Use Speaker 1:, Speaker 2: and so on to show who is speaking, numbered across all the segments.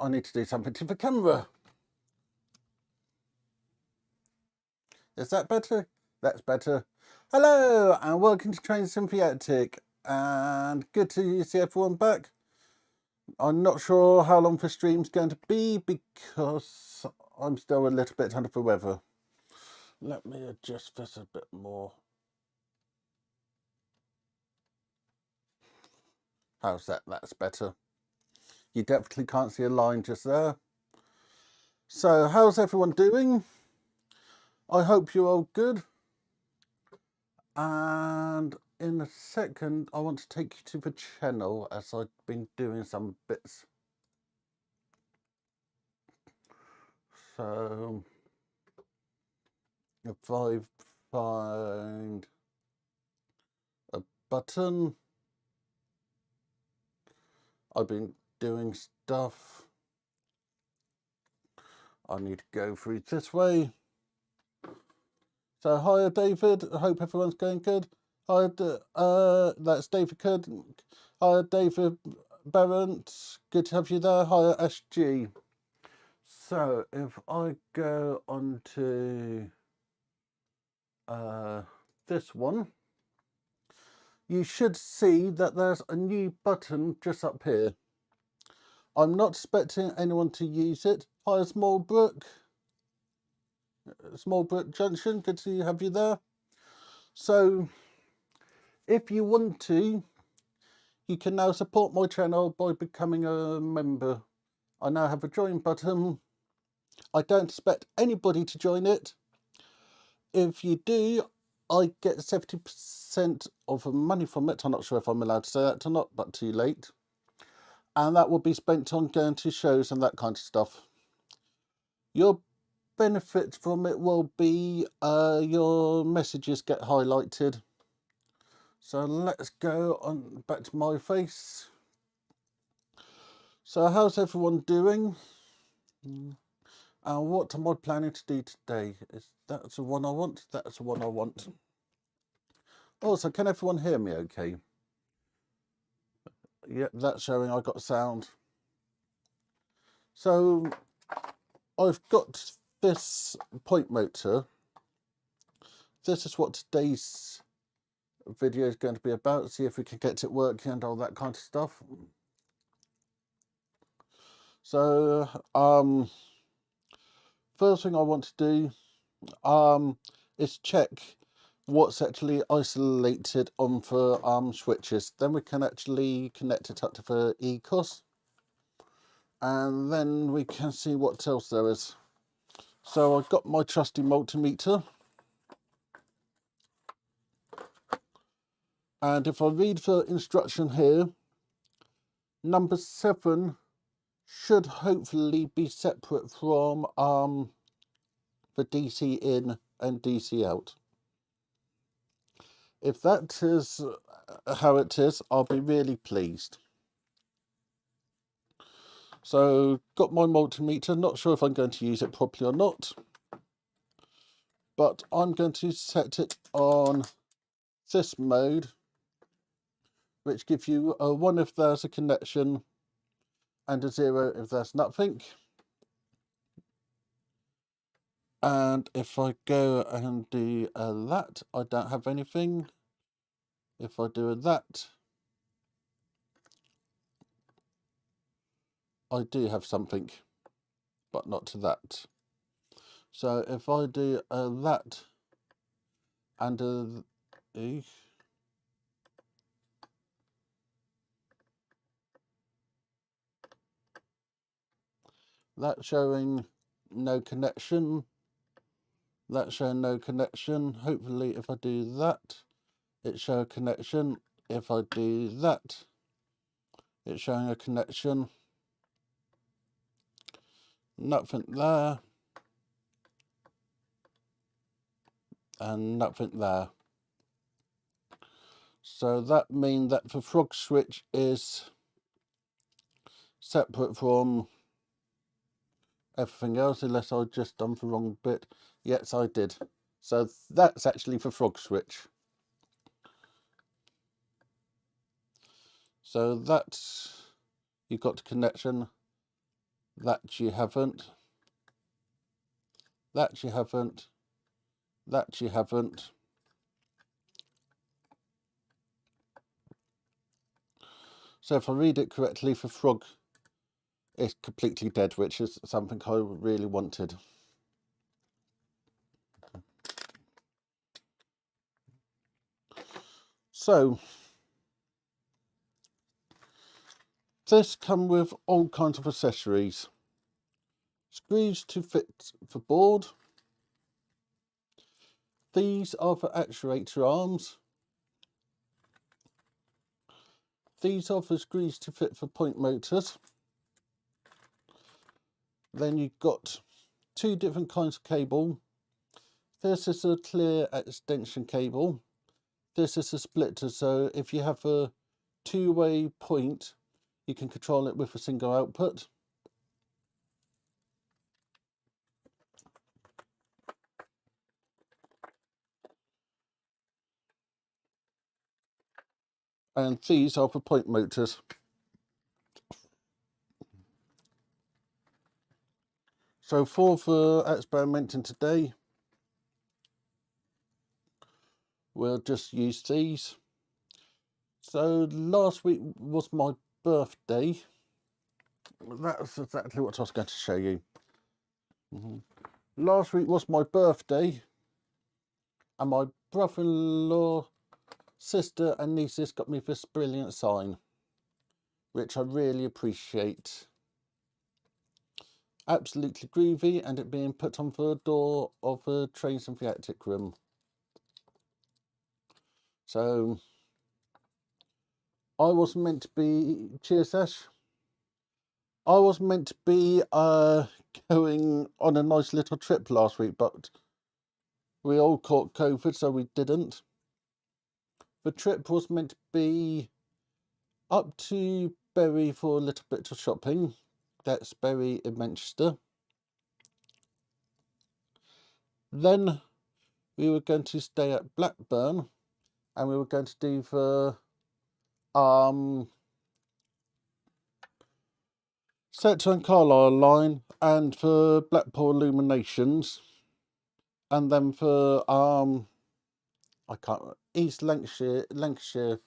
Speaker 1: I need to do something to the camera. Is that better? That's better. Hello and welcome to Train Symbiotic, and good to see everyone back. I'm not sure how long the stream's going to be because I'm still a little bit under the weather. Let me adjust this a bit more. How's that? That's better. You definitely can't see a line just there. So how's everyone doing? I hope you're all good. And in a second, I want to take you to the channel as I've been doing some bits. So if I find a button, I've been doing stuff. I need to go through this way. So hi David, I hope everyone's going good. Hi, that's David Cood. Hi David Barrett, good to have you there. Hi SG. So if I go on to this one, you should see that there's a new button just up here. I'm not expecting anyone to use it. Hi Smallbrook Junction, good to have you there. So if you want to, you can now support my channel by becoming a member. I now have a join button. I don't expect anybody to join it. If you do, I get 70% of the money from it. I'm not sure if I'm allowed to say that or not, but too late. And that will be spent on going to shows and that kind of stuff. Your benefit from it will be your messages get highlighted. So let's go on back to my face. So how's everyone doing? And what am I planning to do today? That's the one I want. That's the one I want. Also, can everyone hear me okay? Yep, that's showing I got sound. So I've got this point motor. This is what today's video is going to be about. See if we can get it working and all that kind of stuff. So first thing I want to do is check what's actually isolated on the switches. Then we can actually connect it up to the ECourse, and then we can see what else there is. So I've got my trusty multimeter, and if I read the instruction here, number 7 should hopefully be separate from the DC in and DC out. If that is how it is, I'll be really pleased. So got my multimeter, not sure if I'm going to use it properly or not, but I'm going to set it on this mode, which gives you a 1 if there's a connection and a 0 if there's nothing. And if I go and do that, I don't have anything. If I do that, I do have something, but not to that. So if I do that and that's showing no connection. That's showing no connection. Hopefully if I do that, it shows a connection. If I do that, it's showing a connection. Nothing there. And nothing there. So that means that the frog switch is separate from everything else, unless I just done the wrong bit. Yes, I did. So that's actually the frog switch. So that's, you've got the connection. That you haven't. That you haven't. That you haven't. So if I read it correctly, for frog, it's completely dead, which is something I really wanted. So this comes with all kinds of accessories. Screws to fit for board. These are for actuator arms. These are for screws to fit for point motors. Then you've got two different kinds of cable. This is a clear extension cable. This is a splitter, so if you have a two-way point, you can control it with a single output. And these are for point motors. So for experimenting today, we'll just use these. So last week was my birthday. That's exactly what I was going to show you. Last week was my birthday, and my brother-in-law, sister and nieces got me this brilliant sign, which I really appreciate. Absolutely groovy, and it being put on the door of the trains and the attic room. So I was meant to be, cheers Ash, I was meant to be going on a nice little trip last week, but we all caught COVID, so we didn't. The trip was meant to be up to Bury for a little bit of shopping. That's Bury in Manchester. Then we were going to stay at Blackburn, and we were going to do the Sector and Carlisle line, and for Blackpool Illuminations, and then for I can't, East Lancashire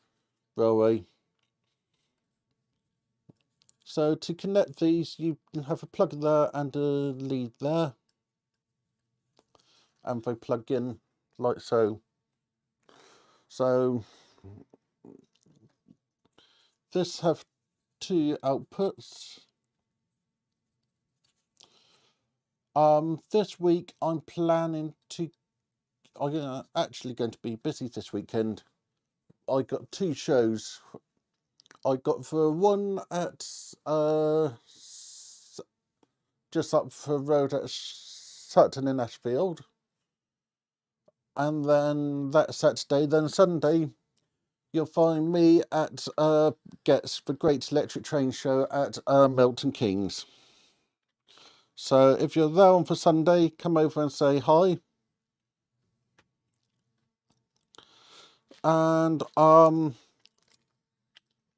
Speaker 1: Railway. So to connect these, you can have a plug there and a lead there, and they plug in like so. So this have two outputs. This week I'm planning to, I'm actually going to be busy this weekend. I got two shows. I got the one at just up the road at Sutton in Ashfield, and then that Saturday. Then Sunday, you'll find me at Getz, the Great Electric Train Show at Milton Keynes. So if you're there on for Sunday, come over and say hi. And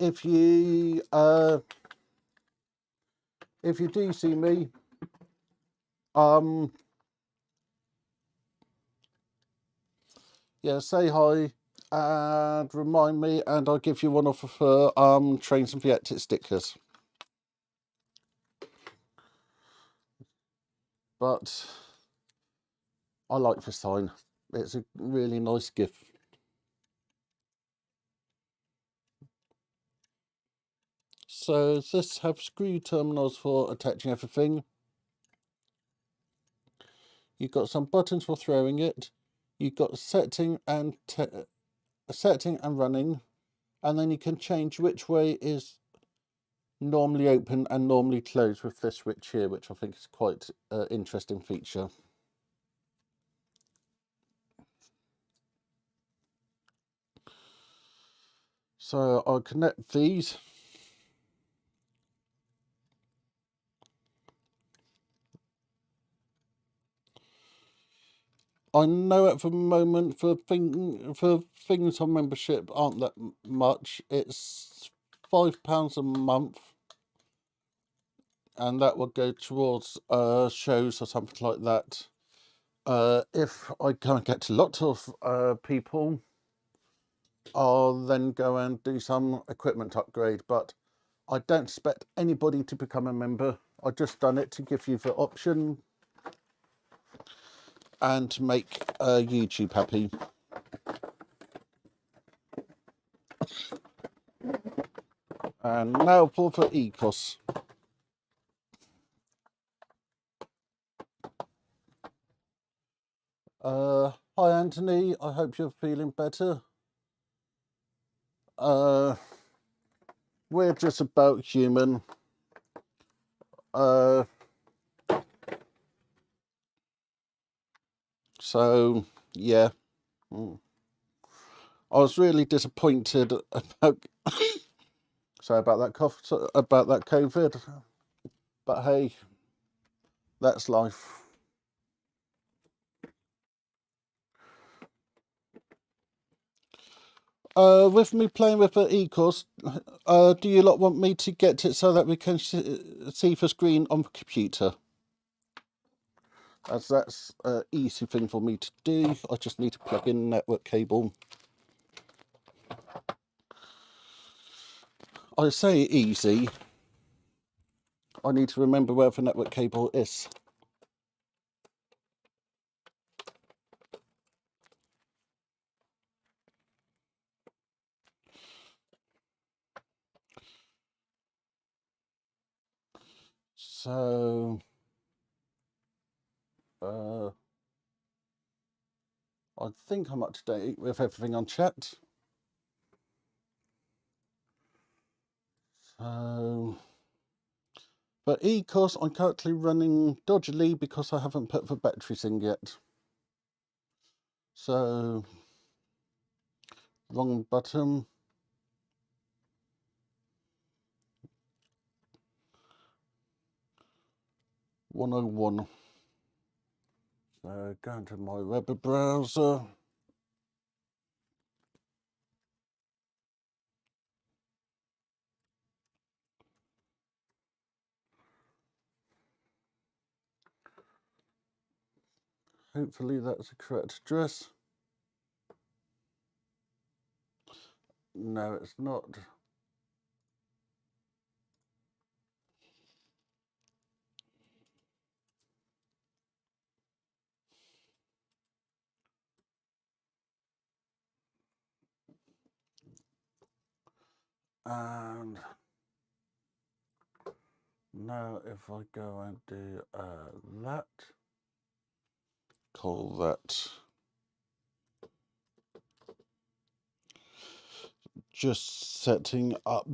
Speaker 1: if you do see me, yeah, say hi and remind me, and I'll give you one off of her Trains and Viettic stickers. But I like this sign. It's a really nice gift. So this have screw terminals for attaching everything. You've got some buttons for throwing it. You've got setting and running, and then you can change which way is normally open and normally closed with this switch here, which I think is quite an interesting feature. So I'll connect these. I know at the moment for things on membership aren't that much. It's £5 a month, and that will go towards shows or something like that. If I can't get to lots of people, I'll then go and do some equipment upgrade, but I don't expect anybody to become a member. I've just done it to give you the option and to make YouTube happy. And now for the ECourse. Hi Anthony, I hope you're feeling better. We're just about human. So yeah, I was really disappointed about sorry about that cough, about that COVID, but hey, that's life. With me playing with the ECourse, do you lot want me to get it so that we can see the screen on the computer? As that's an easy thing for me to do. I just need to plug in a network cable. I say easy. I need to remember where the network cable is. So, I think I'm up to date with everything on chat. So, but ECourse I'm currently running dodgily because I haven't put the batteries in yet. So, wrong button. .101. So, go into my web browser. Hopefully that's the correct address. No, it's not. And now if I go and do that, call that just setting up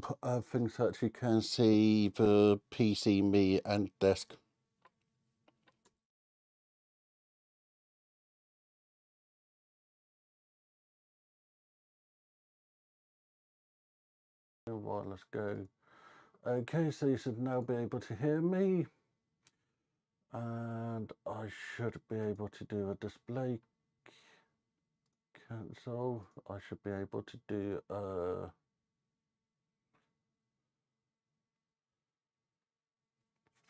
Speaker 1: things that you can see the PC, me and desk. A while, let's go. Okay, so you should now be able to hear me. And I should be able to do a display cancel. I should be able to do a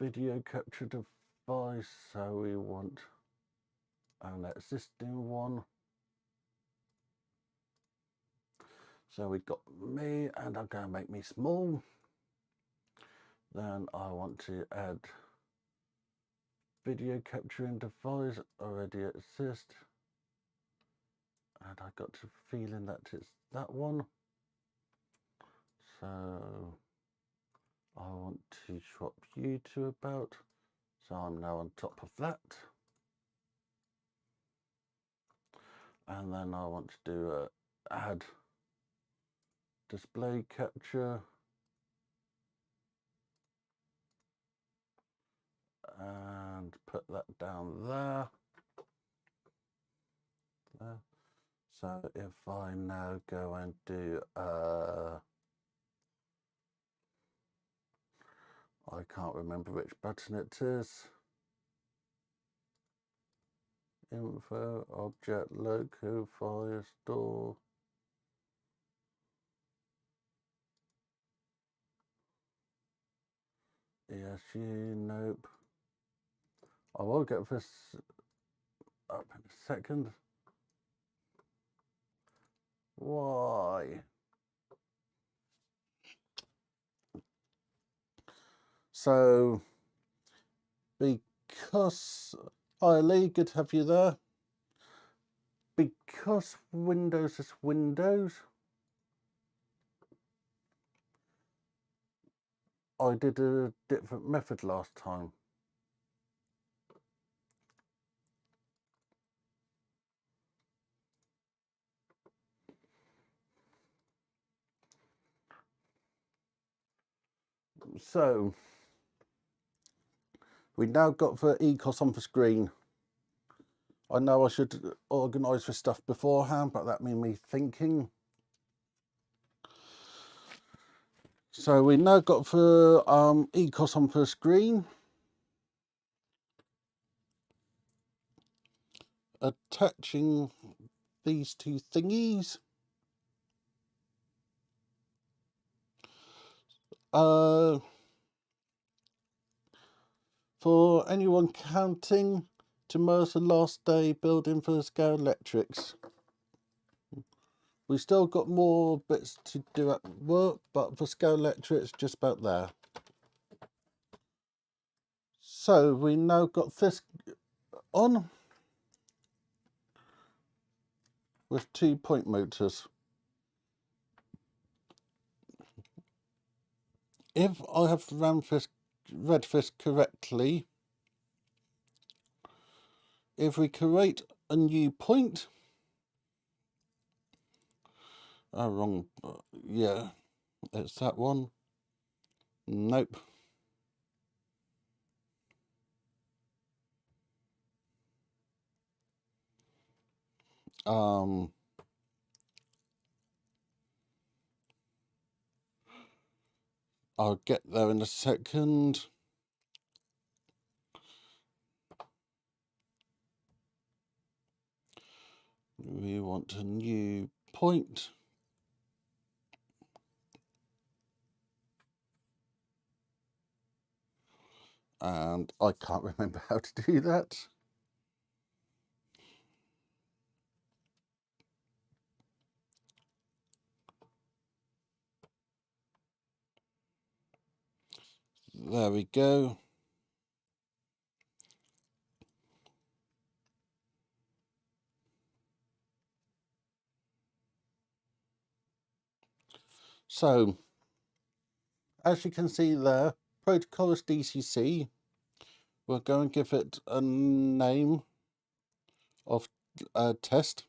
Speaker 1: video capture device. So we want an existing one. So we've got me, and I'm going to make me small. Then I want to add video capturing device, already exist. And I got the feeling that it's that one. So I want to swap you to about. So I'm now on top of that. And then I want to do a add display capture. And put that down there. So if I now go and do I can't remember which button it is. Info, object, local, file, store. ESG, nope. I will get this up in a second. Why? So, because, hi Lee, good to have you there. Because Windows is Windows, I did a different method last time. So, we now got the ECourse on the screen. I know I should organise this stuff beforehand, but that made me thinking. So we now got the ECourse on the screen. Attaching these two thingies. For anyone counting, tomorrow's the last day building for scale electrics. We still got more bits to do at work, but for scale electrics, just about there. So we now got this on with 2-point motors. If I have read this correctly, if we create a new point, wrong, yeah, it's that one. Nope. I'll get there in a second. We want a new point. And I can't remember how to do that. There we go. So, as you can see there, protocol is DCC. We're going to give it a name of test.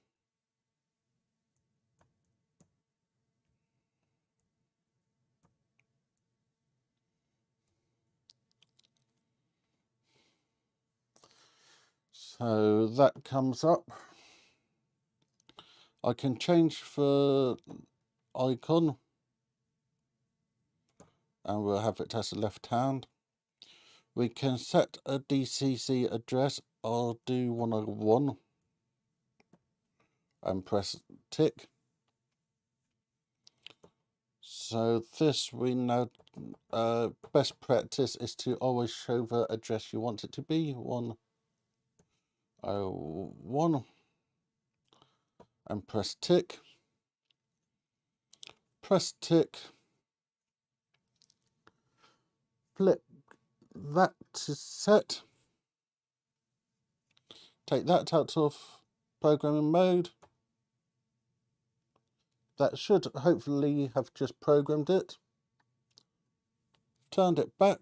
Speaker 1: So that comes up. I can change the icon and we'll have it as a left hand. We can set a DCC address. I'll do 101 and press tick. So this we know best practice is to always show the address you want it to be, 101, and press tick. Press tick. Flip that to set. Take that out of programming mode. That should hopefully have just programmed it. Turned it back.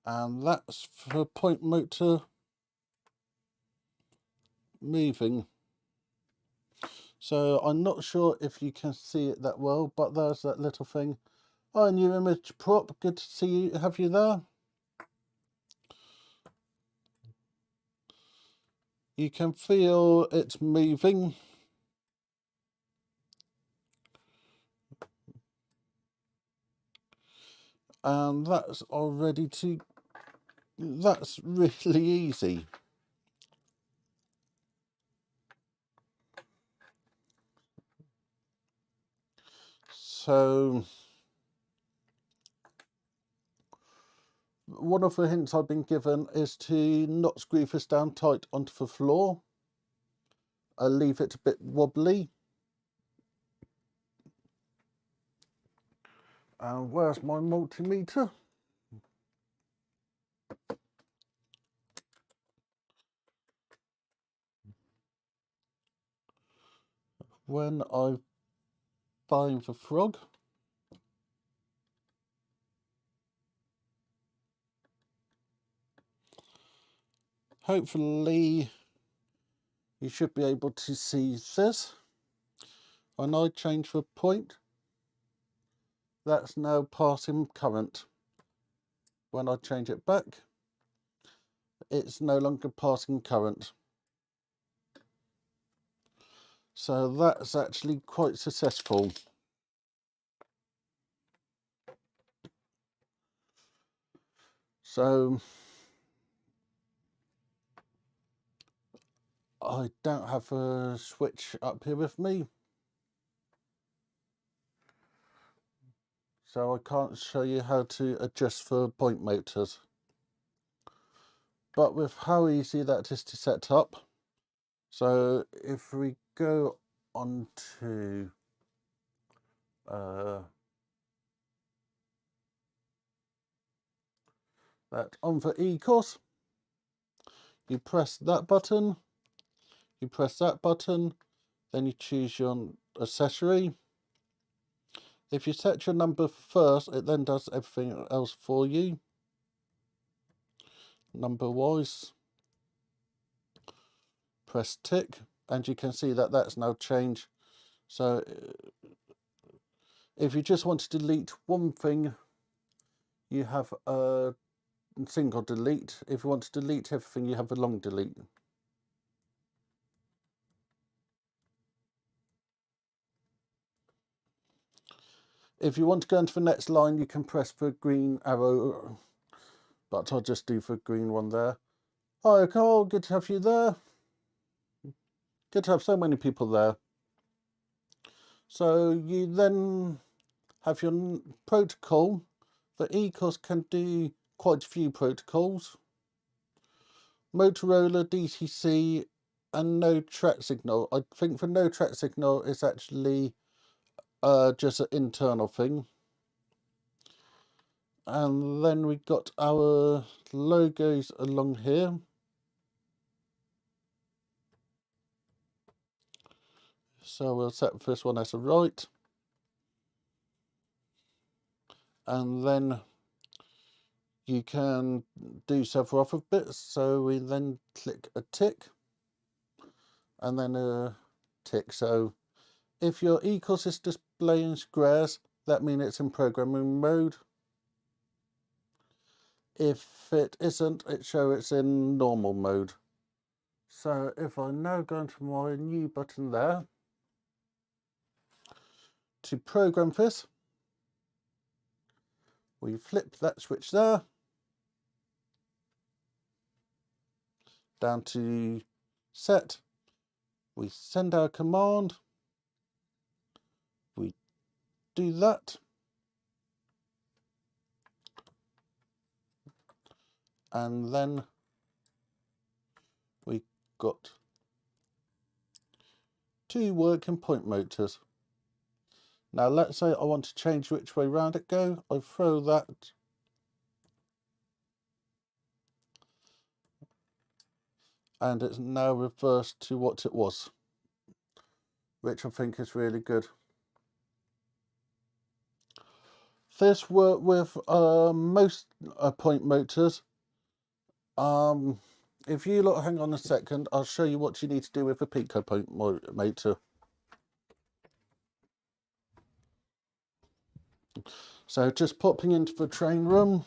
Speaker 1: And that's for point motor moving. So I'm not sure if you can see it that well, but there's that little thing. Hi, new image prop. Good to see you. Have you there? You can feel it's moving. And that's that's really easy. So one of the hints I've been given is to not screw this down tight onto the floor. I'll leave it a bit wobbly. And where's my multimeter? When I find the frog, hopefully you should be able to see this. When I change the point, that's now passing current. When I change it back, it's no longer passing current. So that's actually quite successful. So I don't have a switch up here with me, so I can't show you how to adjust the point motors. But with how easy that is to set up, so if we go on to that on the ECourse, you press that button, you press that button, then you choose your accessory. If you set your number first, it then does everything else for you, number wise. Press tick, and you can see that that's now changed. So if you just want to delete one thing, you have a single delete. If you want to delete everything, you have a long delete. If you want to go into the next line, you can press the green arrow, but I'll just do the green one there. Hi Carl, good to have you there. Good to have so many people there. So you then have your protocol. The ECourse can do quite a few protocols. Motorola, DTC, and no track signal. I think the no track signal is actually just an internal thing. And then we got our logos along here. So we'll set this one as a right. And then you can do several other bits. So we then click a tick and then a tick. So if your ECourse is displaying squares, that means it's in programming mode. If it isn't, it shows it's in normal mode. So if I now go into my new button there, to program this, we flip that switch there, down to set, we send our command, we do that, and then we got 2 working point motors. Now let's say I want to change which way round it go. I throw that, and it's now reversed to what it was, which I think is really good. This worked with most point motors. If you look, hang on a second, I'll show you what you need to do with a pica point motor. So just popping into the train room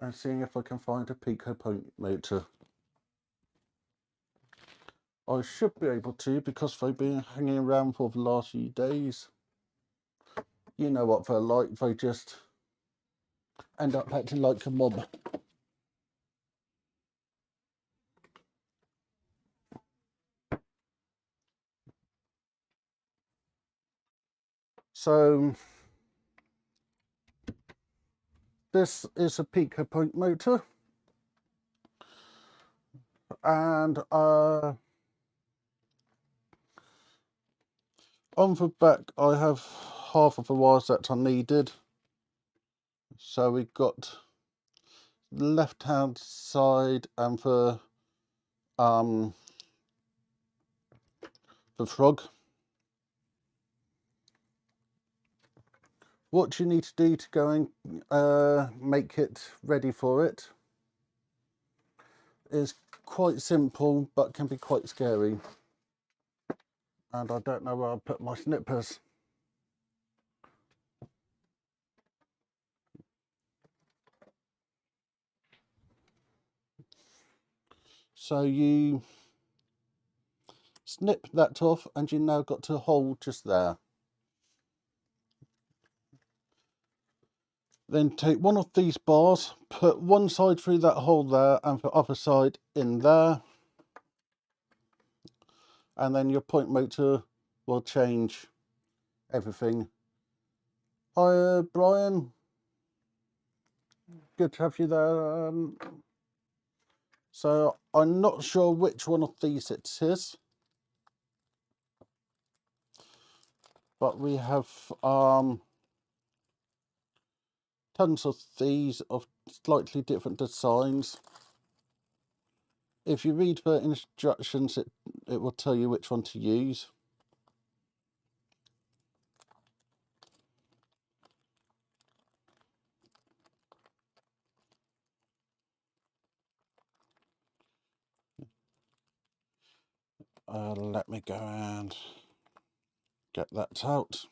Speaker 1: and seeing if I can find a pica point motor. I should be able to, because they've been hanging around for the last few days. You know what they're like, they just end up acting like a mob. So this is a pica point motor, and on the back I have half of the wires that are needed. So we've got the left hand side and the frog. What you need to do to go and make it ready for it is quite simple, but can be quite scary. And I don't know where I'll put my snippers. So you snip that off, and you now got to hold just there. Then take one of these bars, put one side through that hole there and the other side in there, and then your point motor will change everything. Hi Brian, good to have you there. So I'm not sure which one of these it is, but we have tons of these of slightly different designs. If you read the instructions, it will tell you which one to use. Let me go and get that out.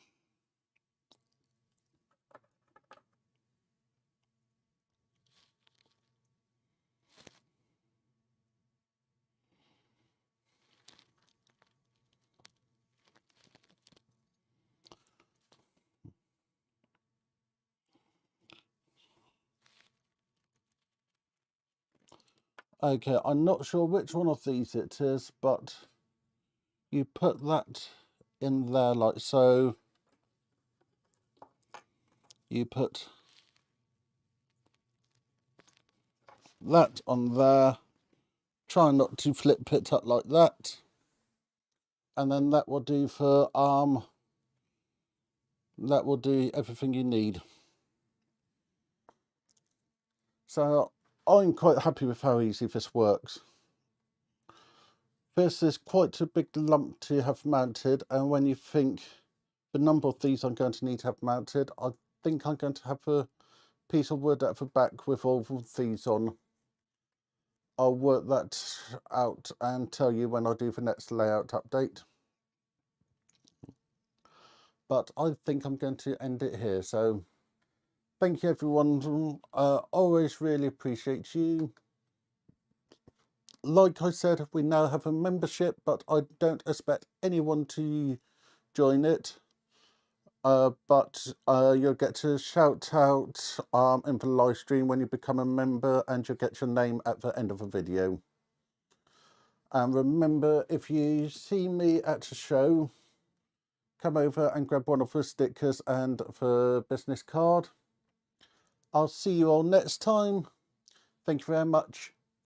Speaker 1: Okay, I'm not sure which one of these it is, but you put that in there like so. You put that on there. Try not to flip it up like that. And then that will do for that will do everything you need. So I'm quite happy with how easy this works. This is quite a big lump to have mounted, and when you think the number of these I'm going to need to have mounted, I think I'm going to have a piece of wood at the back with all of these on. I'll work that out and tell you when I do the next layout update. But I think I'm going to end it here. So thank you everyone. Always really appreciate you. Like I said, we now have a membership, but I don't expect anyone to join it. But you'll get to shout out in the live stream when you become a member, and you'll get your name at the end of the video. And remember, if you see me at a show, come over and grab one of the stickers and the business card. I'll see you all next time. Thank you very much.